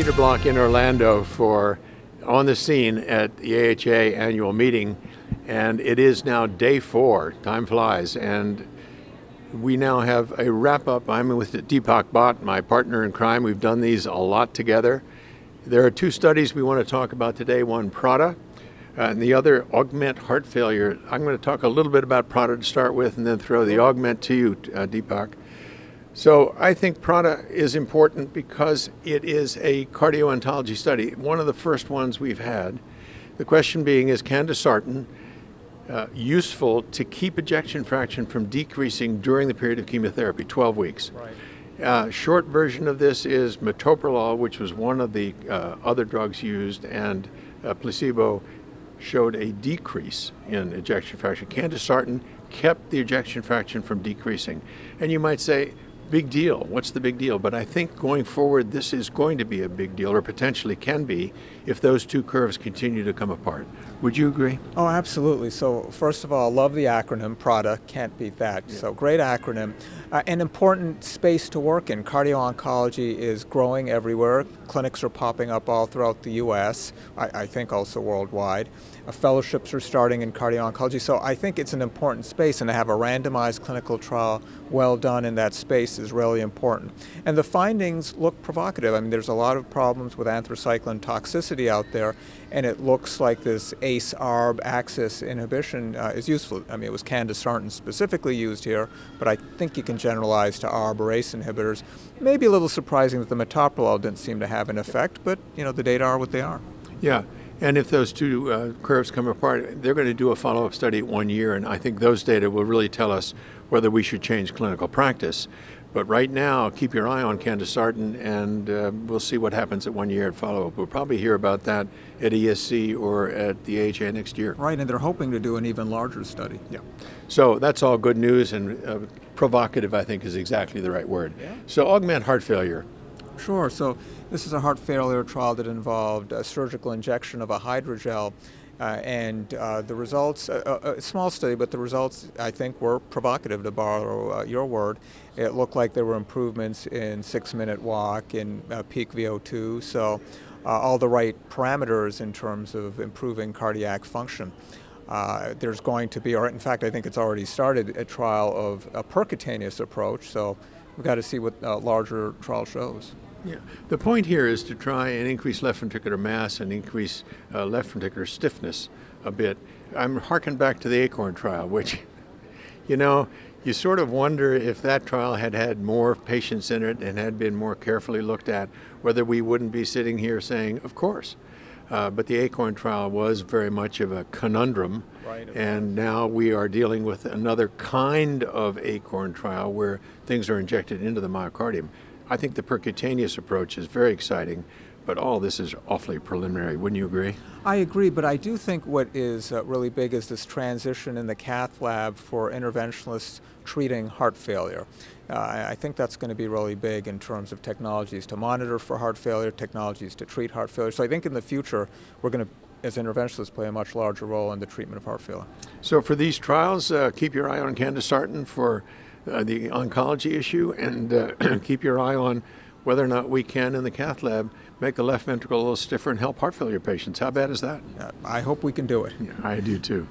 Peter Block in Orlando for On the Scene at the AHA annual meeting, and it is now day 4. Time flies, and we now have a wrap-up. I'm with Deepak Bhatt, my partner in crime. We've done these a lot together. There are 2 studies we want to talk about today, one PRADA, and the other Augment Heart Failure. I'm going to talk a little bit about PRADA to start with and then throw the Augment to you, Deepak. So I think PRADA is important because it is a cardiooncology study, one of the first ones we've had. The question being, is candesartan useful to keep ejection fraction from decreasing during the period of chemotherapy, 12 weeks? Right. Short version of this is metoprolol, which was one of the other drugs used, and placebo showed a decrease in ejection fraction. Candesartan kept the ejection fraction from decreasing. And you might say, big deal. What's the big deal? But I think going forward, this is going to be a big deal, or potentially can be, if those 2 curves continue to come apart. Would you agree? Oh, absolutely. So first of all, love the acronym, PRADA, can't beat that. Yeah. So great acronym. An important space to work in. Cardio-oncology is growing everywhere. Clinics are popping up all throughout the U.S., I think also worldwide. Fellowships are starting in cardio-oncology. So I think it's an important space, and to have a randomized clinical trial well done in that space is really important. And the findings look provocative. I mean, there's a lot of problems with anthracycline toxicity out there, and it looks like this ACE-ARB axis inhibition is useful. I mean, it was candesartan specifically used here, but I think you can generalize to ARB or ACE inhibitors. Maybe a little surprising that the metoprolol didn't seem to have an effect, but you know, the data are what they are. Yeah. And if those 2 curves come apart, they're going to do a follow-up study at 1 year, and I think those data will really tell us whether we should change clinical practice. But right now, keep your eye on candesartan, and we'll see what happens at 1 year at follow-up. We'll probably hear about that at ESC or at the AHA next year. Right, and they're hoping to do an even larger study. Yeah. So that's all good news, and provocative, I think, is exactly the right word. Yeah. So Augment Heart Failure. Sure. So this is a heart failure trial that involved a surgical injection of a hydrogel, and the results, a small study, but the results, I think, were provocative, to borrow your word. It looked like there were improvements in 6-minute walk, in peak VO2, so all the right parameters in terms of improving cardiac function. There's going to be, or in fact, I think it's already started, a trial of a percutaneous approach, so we've got to see what a larger trial shows. Yeah. The point here is to try and increase left ventricular mass and increase left ventricular stiffness a bit. I'm harking back to the ACORN trial, which, you know, you sort of wonder if that trial had had more patients in it and had been more carefully looked at, whether we wouldn't be sitting here saying, of course. But the ACORN trial was very much of a conundrum, right, and now we are dealing with another kind of ACORN trial where things are injected into the myocardium. I think the percutaneous approach is very exciting, but all this is awfully preliminary. Wouldn't you agree? I agree, but I do think what is really big is this transition in the cath lab for interventionalists treating heart failure. I think that's going to be really big in terms of technologies to monitor for heart failure, technologies to treat heart failure. So I think in the future, we're going to, as interventionalists, play a much larger role in the treatment of heart failure. So for these trials, keep your eye on candesartan for the oncology issue, and keep your eye on whether or not we can, in the cath lab, make the left ventricle a little stiffer and help heart failure patients. How bad is that? I hope we can do it. Yeah, I do too.